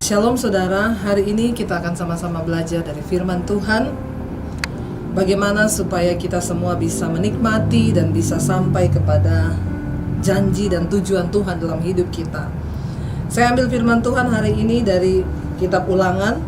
Shalom saudara, hari ini kita akan sama-sama belajar dari firman Tuhan. Bagaimana supaya kita semua bisa menikmati dan bisa sampai kepada janji dan tujuan Tuhan dalam hidup kita. Saya ambil firman Tuhan hari ini dari kitab Ulangan,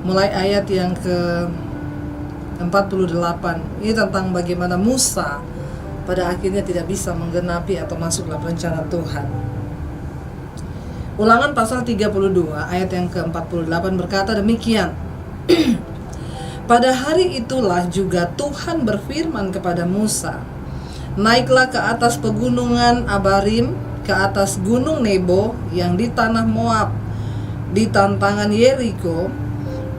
mulai ayat yang ke-48. Ini tentang bagaimana Musa pada akhirnya tidak bisa menggenapi atau masuk dalam rencana Tuhan. Ulangan pasal 32 ayat yang ke-48 berkata demikian. Pada hari itulah juga Tuhan berfirman kepada Musa, naiklah ke atas pegunungan Abarim, ke atas gunung Nebo yang di tanah Moab, di tantangan Yeriko,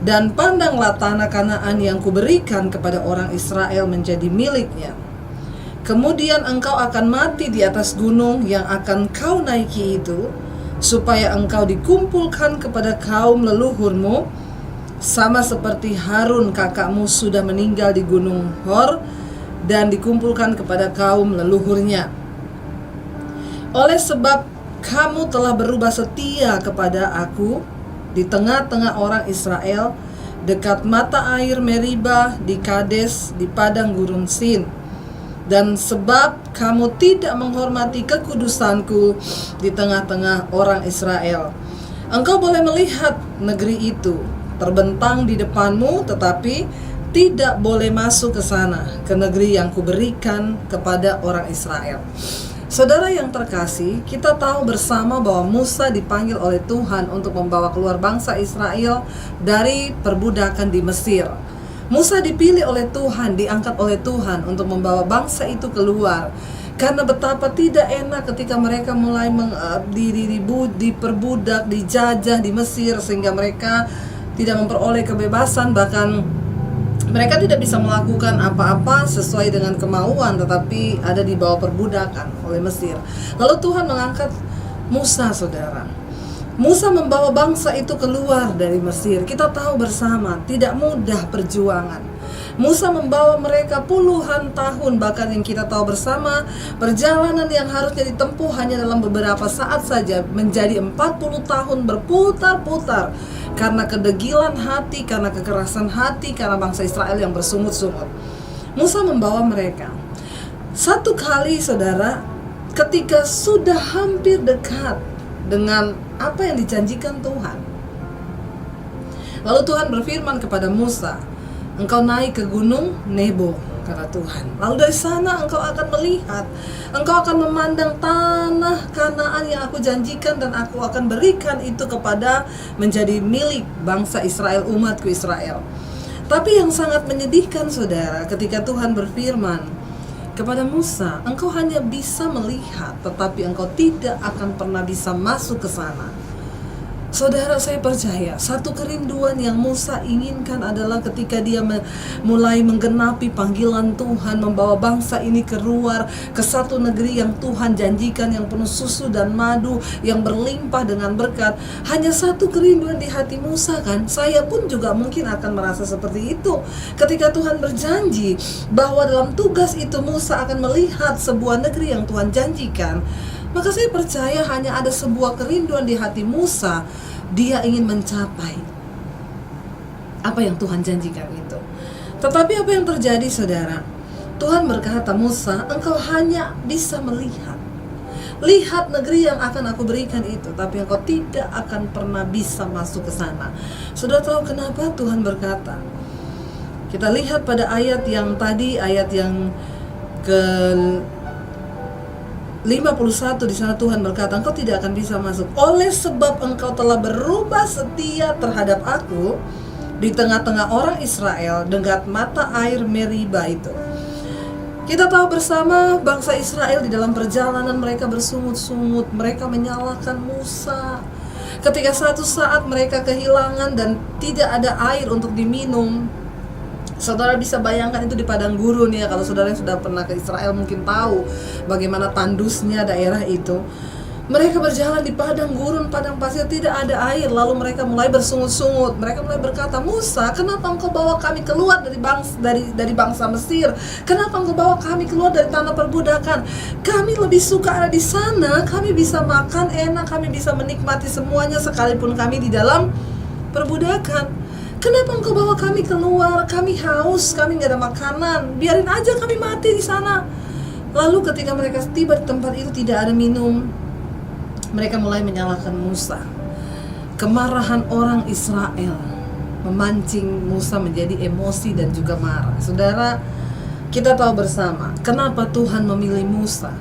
dan pandanglah tanah Kanaan yang kuberikan kepada orang Israel menjadi miliknya. Kemudian engkau akan mati di atas gunung yang akan kau naiki itu, supaya engkau dikumpulkan kepada kaum leluhurmu, sama seperti Harun kakakmu sudah meninggal di gunung Hor dan dikumpulkan kepada kaum leluhurnya. Oleh sebab kamu telah berubah setia kepada aku di tengah-tengah orang Israel, dekat mata air Meriba, di Kades, di padang gurun Sin. Dan sebab kamu tidak menghormati kekudusanku di tengah-tengah orang Israel, engkau boleh melihat negeri itu terbentang di depanmu, tetapi tidak boleh masuk ke sana, ke negeri yang kuberikan kepada orang Israel. Saudara yang terkasih, kita tahu bersama bahwa Musa dipanggil oleh Tuhan untuk membawa keluar bangsa Israel dari perbudakan di Mesir. Musa dipilih oleh Tuhan, diangkat oleh Tuhan untuk membawa bangsa itu keluar. Karena betapa tidak enak ketika mereka mulai diperbudak, dijajah di Mesir, sehingga mereka tidak memperoleh kebebasan, bahkan mereka tidak bisa melakukan apa-apa sesuai dengan kemauan, tetapi ada di bawah perbudakan oleh Mesir. Lalu Tuhan mengangkat Musa, saudara. Musa membawa bangsa itu keluar dari Mesir. Kita tahu bersama, tidak mudah perjuangan. Musa membawa mereka puluhan tahun, bahkan yang kita tahu bersama, perjalanan yang harusnya ditempuh hanya dalam beberapa saat saja menjadi 40 tahun berputar-putar, karena kedegilan hati, karena kekerasan hati, karena bangsa Israel yang bersungut-sungut. Musa membawa mereka. Satu kali, saudara, ketika sudah hampir dekat dengan apa yang dijanjikan Tuhan, lalu Tuhan berfirman kepada Musa, engkau naik ke gunung Nebo, kata Tuhan. Lalu dari sana engkau akan melihat, engkau akan memandang tanah Kanaan yang aku janjikan, dan aku akan berikan itu kepada menjadi milik bangsa Israel, umatku Israel. Tapi yang sangat menyedihkan, saudara, ketika Tuhan berfirman kepada Musa, engkau hanya bisa melihat, tetapi engkau tidak akan pernah bisa masuk ke sana. Saudara, saya percaya satu kerinduan yang Musa inginkan adalah ketika dia mulai menggenapi panggilan Tuhan, membawa bangsa ini keluar ke satu negeri yang Tuhan janjikan, yang penuh susu dan madu, yang berlimpah dengan berkat. Hanya satu kerinduan di hati Musa, kan? Saya pun juga mungkin akan merasa seperti itu. Ketika Tuhan berjanji bahwa dalam tugas itu Musa akan melihat sebuah negeri yang Tuhan janjikan, maka saya percaya hanya ada sebuah kerinduan di hati Musa. Dia ingin mencapai apa yang Tuhan janjikan itu. Tetapi apa yang terjadi, saudara? Tuhan berkata, Musa, engkau hanya bisa melihat. Lihat negeri yang akan aku berikan itu, tapi engkau tidak akan pernah bisa masuk ke sana. Sudah tahu kenapa Tuhan berkata? Kita lihat pada ayat yang tadi, ayat yang ke 51, di sana Tuhan berkata, engkau tidak akan bisa masuk. Oleh sebab engkau telah berubah setia terhadap aku di tengah-tengah orang Israel, dekat mata air Meriba itu. Kita tahu bersama bangsa Israel di dalam perjalanan mereka bersungut-sungut, mereka menyalahkan Musa. Ketika suatu saat mereka kehilangan dan tidak ada air untuk diminum. Saudara bisa bayangkan itu di padang gurun, ya. Kalau saudara yang sudah pernah ke Israel mungkin tahu bagaimana tandusnya daerah itu. Mereka berjalan di padang gurun, padang pasir, tidak ada air. Lalu mereka mulai bersungut-sungut. Mereka mulai berkata, Musa, kenapa engkau bawa kami keluar dari bangsa Mesir? Kenapa engkau bawa kami keluar dari tanah perbudakan? Kami lebih suka ada di sana. Kami bisa makan enak, kami bisa menikmati semuanya sekalipun kami di dalam perbudakan. Kenapa engkau bawa kami keluar? Kami haus, kami nggak ada makanan. Biarin aja kami mati di sana. Lalu ketika mereka tiba di tempat itu tidak ada minum, mereka mulai menyalahkan Musa. Kemarahan orang Israel memancing Musa menjadi emosi dan juga marah. Saudara, kita tahu bersama kenapa Tuhan memilih Musa.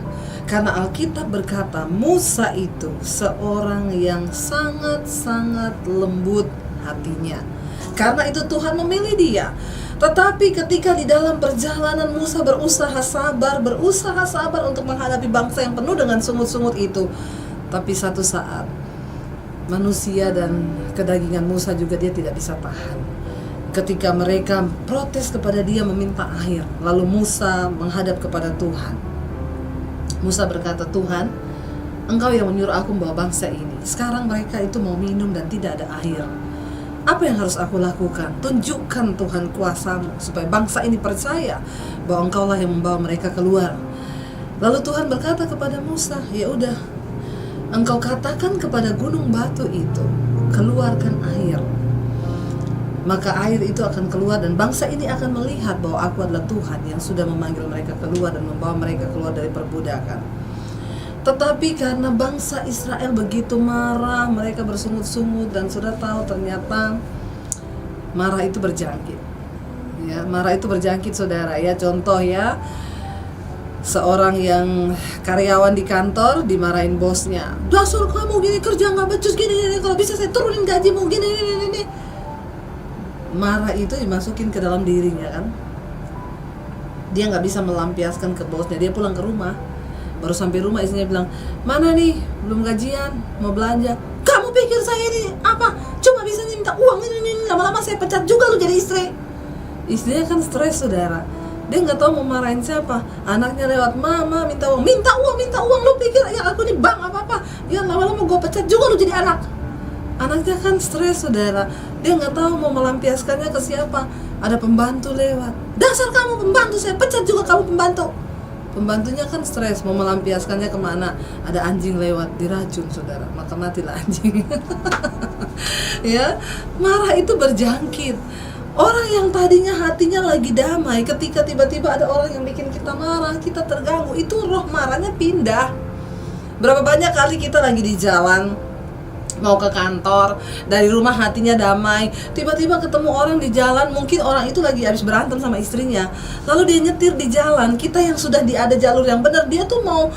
Karena Alkitab berkata Musa itu seorang yang sangat-sangat lembut hatinya. Karena itu Tuhan memilih dia. Tetapi ketika di dalam perjalanan Musa berusaha sabar untuk menghadapi bangsa yang penuh dengan sungut-sungut itu. Tapi satu saat manusia dan kedagingan Musa juga dia tidak bisa tahan. Ketika mereka protes kepada dia meminta air, lalu Musa menghadap kepada Tuhan. Musa berkata, Tuhan, Engkau yang menyuruh aku membawa bangsa ini. Sekarang mereka itu mau minum dan tidak ada air. Apa yang harus aku lakukan? Tunjukkan Tuhan kuasa-Mu supaya bangsa ini percaya bahwa Engkaulah yang membawa mereka keluar. Lalu Tuhan berkata kepada Musa, ya udah, engkau katakan kepada gunung batu itu, keluarkan air. Maka air itu akan keluar dan bangsa ini akan melihat bahwa aku adalah Tuhan yang sudah memanggil mereka keluar dan membawa mereka keluar dari perbudakan. Tetapi karena bangsa Israel begitu marah, mereka bersungut-sungut, dan sudah tahu ternyata marah itu berjangkit. Ya, marah itu berjangkit, saudara. Ya, contoh ya, seorang yang karyawan di kantor dimarahin bosnya, dasar kamu gini kerja nggak becus gini, kalau bisa saya turunin gajimu gini. Marah itu dimasukin ke dalam dirinya kan. Dia nggak bisa melampiaskan ke bosnya. Dia pulang ke rumah, baru sampai rumah istrinya bilang, mana nih belum gajian, mau belanja. Kamu pikir saya ini apa? Cuma bisa minta uang ini. Lama-lama saya pecat juga lu jadi istri. Istrinya kan stres, saudara. Dia nggak tahu mau marahin siapa. Anaknya lewat, mama minta uang. Lu pikir ya aku nih bang apa? Ya lama-lama gue pecat juga lu jadi anak. Anaknya kan stres, saudara. Dia nggak tahu mau melampiaskannya ke siapa. Ada pembantu lewat. Dasar kamu pembantu, saya pecat juga kamu pembantu. Pembantunya kan stres, mau melampiaskannya kemana? Ada anjing lewat, diracun, saudara. Maka matilah anjing. Ya, marah itu berjangkit. Orang yang tadinya hatinya lagi damai, ketika tiba-tiba ada orang yang bikin kita marah, kita terganggu, itu roh marahnya pindah. Berapa banyak kali kita lagi di jalan, mau ke kantor, dari rumah hatinya damai, tiba-tiba ketemu orang di jalan, mungkin orang itu lagi habis berantem sama istrinya, lalu dia nyetir di jalan, kita yang sudah ada jalur yang benar, dia tuh mau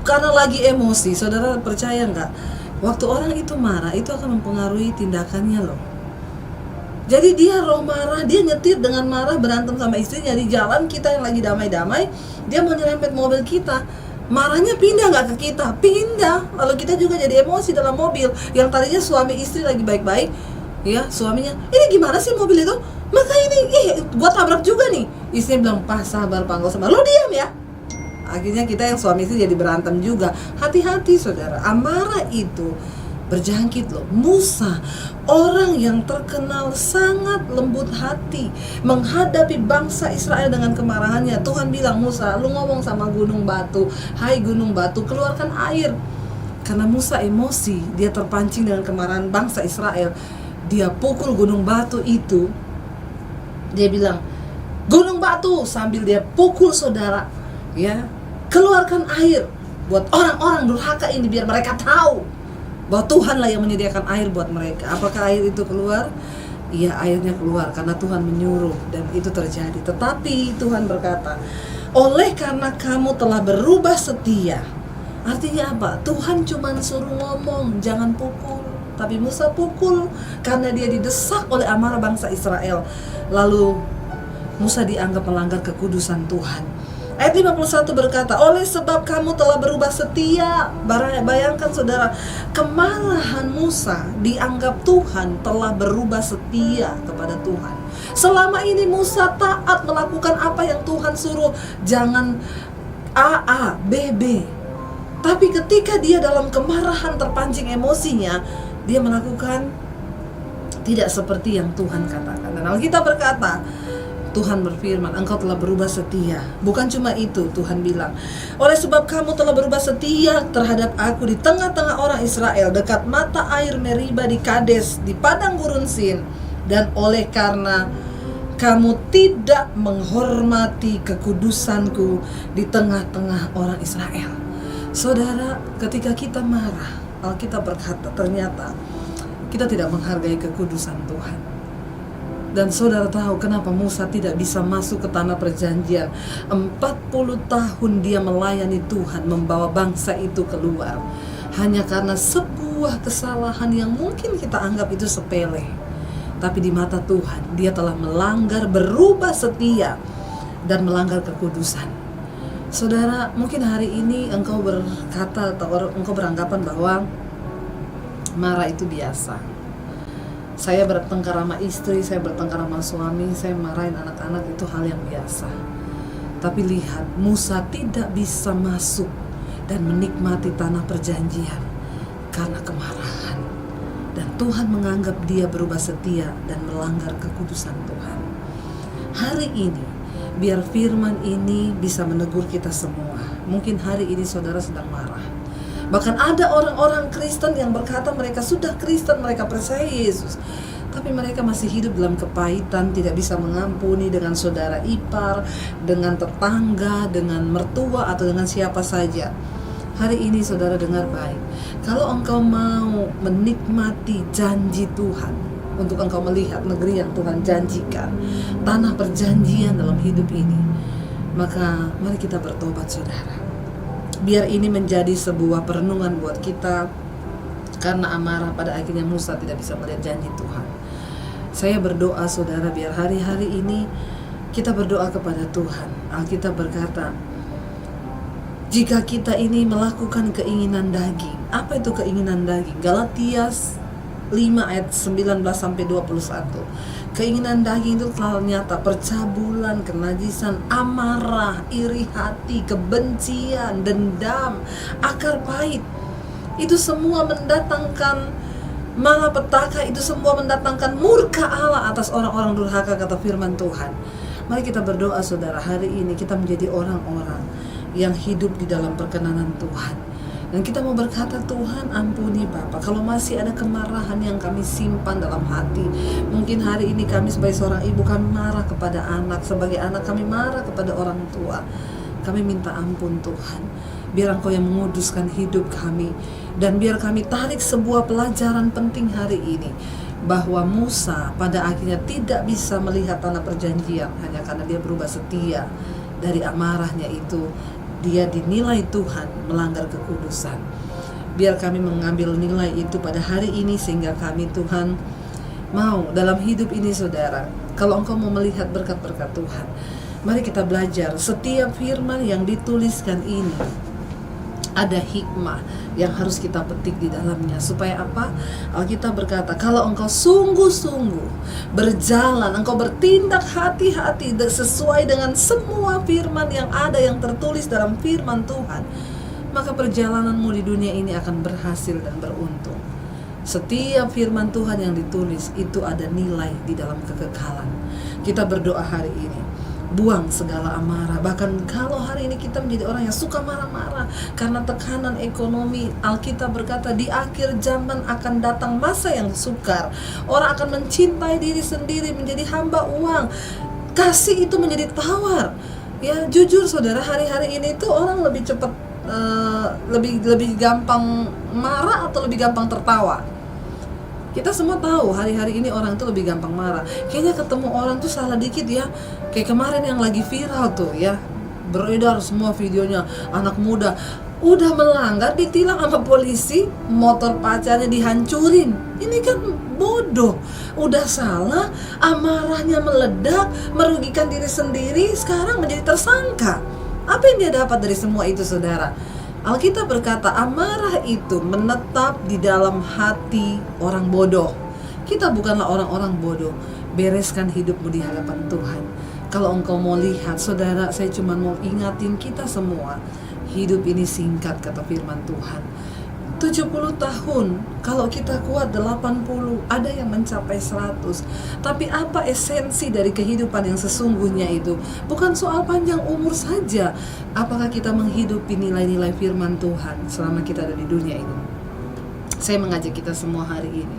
karena lagi emosi. Saudara percaya nggak? Waktu orang itu marah, itu akan mempengaruhi tindakannya loh. Jadi dia roh marah, dia nyetir dengan marah, berantem sama istrinya di jalan, kita yang lagi damai-damai, dia mau nyerempet mobil kita. Marahnya pindah nggak ke kita? Pindah. Lalu kita juga jadi emosi dalam mobil. Yang tadinya suami istri lagi baik-baik, ya suaminya, ini gimana sih mobil itu? Maka ini, gua tabrak juga nih. Istrinya bilang, Pak sabar, Pak nggak usah marah. Lo diam ya. Akhirnya kita yang suami istri jadi berantem juga. Hati-hati, saudara. Amarah itu berjangkit loh. Musa, orang yang terkenal sangat lembut hati, menghadapi bangsa Israel dengan kemarahannya. Tuhan bilang, Musa, lu ngomong sama gunung batu, hai gunung batu, keluarkan air. Karena Musa emosi, dia terpancing dengan kemarahan bangsa Israel. Dia pukul gunung batu itu. Dia bilang, gunung batu, sambil dia pukul, saudara, ya, keluarkan air buat orang-orang durhaka ini, biar mereka tahu bahwa Tuhanlah yang menyediakan air buat mereka. Apakah air itu keluar? Iya, airnya keluar karena Tuhan menyuruh dan itu terjadi. Tetapi Tuhan berkata, oleh karena kamu telah berubah setia. Artinya apa? Tuhan cuma suruh ngomong, jangan pukul. Tapi Musa pukul karena dia didesak oleh amarah bangsa Israel. Lalu Musa dianggap melanggar kekudusan Tuhan. Ayat 51 berkata, oleh sebab kamu telah berubah setia. Bayangkan saudara, kemarahan Musa dianggap Tuhan telah berubah setia kepada Tuhan. Selama ini Musa taat melakukan apa yang Tuhan suruh. Jangan A, B, B. Tapi ketika dia dalam kemarahan terpancing emosinya, dia melakukan tidak seperti yang Tuhan katakan. Dan Alkitab berkata, Tuhan berfirman, engkau telah berubah setia. Bukan cuma itu, Tuhan bilang, oleh sebab kamu telah berubah setia terhadap aku di tengah-tengah orang Israel, dekat mata air Meriba di Kades, di padang gurun Sin. Dan oleh karena kamu tidak menghormati kekudusanku di tengah-tengah orang Israel. Saudara, ketika kita marah, Alkitab berkata ternyata kita tidak menghargai kekudusan Tuhan. Dan saudara tahu kenapa Musa tidak bisa masuk ke tanah perjanjian? 40 tahun dia melayani Tuhan, membawa bangsa itu keluar, hanya karena sebuah kesalahan yang mungkin kita anggap itu sepele. Tapi di mata Tuhan, dia telah melanggar, berubah setia, dan melanggar kekudusan. Saudara, mungkin hari ini engkau berkata atau engkau beranggapan bahwa marah itu biasa. Saya bertengkar sama istri, saya bertengkar sama suami, saya marahin anak-anak, itu hal yang biasa. Tapi lihat, Musa tidak bisa masuk dan menikmati tanah perjanjian karena kemarahan. Dan Tuhan menganggap dia berubah setia dan melanggar kekudusan Tuhan. Hari ini, biar firman ini bisa menegur kita semua. Mungkin hari ini saudara sedang marah. Bahkan ada orang-orang Kristen yang berkata mereka sudah Kristen, mereka percaya Yesus, tapi mereka masih hidup dalam kepahitan, tidak bisa mengampuni dengan saudara ipar, dengan tetangga, dengan mertua, atau dengan siapa saja. Hari ini saudara dengar baik, kalau engkau mau menikmati janji Tuhan, untuk engkau melihat negeri yang Tuhan janjikan, tanah perjanjian dalam hidup ini, maka mari kita bertobat saudara. Biar ini menjadi sebuah perenungan buat kita, karena amarah pada akhirnya Musa tidak bisa melihat janji Tuhan. Saya berdoa saudara, biar hari-hari ini kita berdoa kepada Tuhan. Alkitab berkata, jika kita ini melakukan keinginan daging. Apa itu keinginan daging? Galatia 5 ayat 19-21. Keinginan daging itu ternyata percabulan, kenajisan, amarah, iri hati, kebencian, dendam, akar pahit. Itu semua mendatangkan malapetaka, itu semua mendatangkan murka Allah atas orang-orang durhaka, kata firman Tuhan. Mari kita berdoa saudara, hari ini kita menjadi orang-orang yang hidup di dalam perkenanan Tuhan. Dan kita mau berkata, Tuhan ampuni Bapa, kalau masih ada kemarahan yang kami simpan dalam hati. Mungkin hari ini kami sebagai seorang ibu, kami marah kepada anak. Sebagai anak kami marah kepada orang tua. Kami minta ampun Tuhan. Biar Engkau yang menguduskan hidup kami. Dan biar kami tarik sebuah pelajaran penting hari ini, bahwa Musa pada akhirnya tidak bisa melihat tanah perjanjian hanya karena dia berubah setia. Dari amarahnya itu, dia dinilai Tuhan melanggar kekudusan. Biar kami mengambil nilai itu pada hari ini, sehingga kami Tuhan mau dalam hidup ini saudara, kalau engkau mau melihat berkat-berkat Tuhan, mari kita belajar setiap firman yang dituliskan ini ada hikmah yang harus kita petik di dalamnya. Supaya apa? Alkitab berkata, kalau engkau sungguh-sungguh berjalan, engkau bertindak hati-hati sesuai dengan semua firman yang ada, yang tertulis dalam firman Tuhan, maka perjalananmu di dunia ini akan berhasil dan beruntung. Setiap firman Tuhan yang ditulis itu ada nilai di dalam kekekalan. Kita berdoa hari ini, buang segala amarah. Bahkan kalau hari ini kita menjadi orang yang suka marah-marah karena tekanan ekonomi, Alkitab berkata di akhir zaman akan datang masa yang sukar. Orang akan mencintai diri sendiri, menjadi hamba uang. Kasih itu menjadi tawar. Ya jujur saudara, hari-hari ini tuh orang lebih cepat, lebih gampang marah atau lebih gampang tertawa. Kita semua tahu hari-hari ini orang tuh lebih gampang marah. Kayaknya ketemu orang tuh salah dikit ya. Kayak kemarin yang lagi viral tuh ya, beredar semua videonya, anak muda udah melanggar ditilang sama polisi, motor pacarnya dihancurin. Ini kan bodoh. Udah salah, amarahnya meledak, merugikan diri sendiri, sekarang menjadi tersangka. Apa yang dia dapat dari semua itu saudara? Alkitab berkata amarah itu menetap di dalam hati orang bodoh. Kita bukanlah orang-orang bodoh. Bereskan hidupmu di hadapan Tuhan. Kalau engkau mau lihat saudara, saya cuma mau ingatin kita semua, Hidup ini singkat, kata firman Tuhan. 70 tahun, kalau kita kuat 80, ada yang mencapai 100. Tapi apa esensi dari kehidupan yang sesungguhnya itu? Bukan soal panjang umur saja. Apakah kita menghidupi nilai-nilai firman Tuhan selama kita ada di dunia ini? Saya mengajak kita semua hari ini,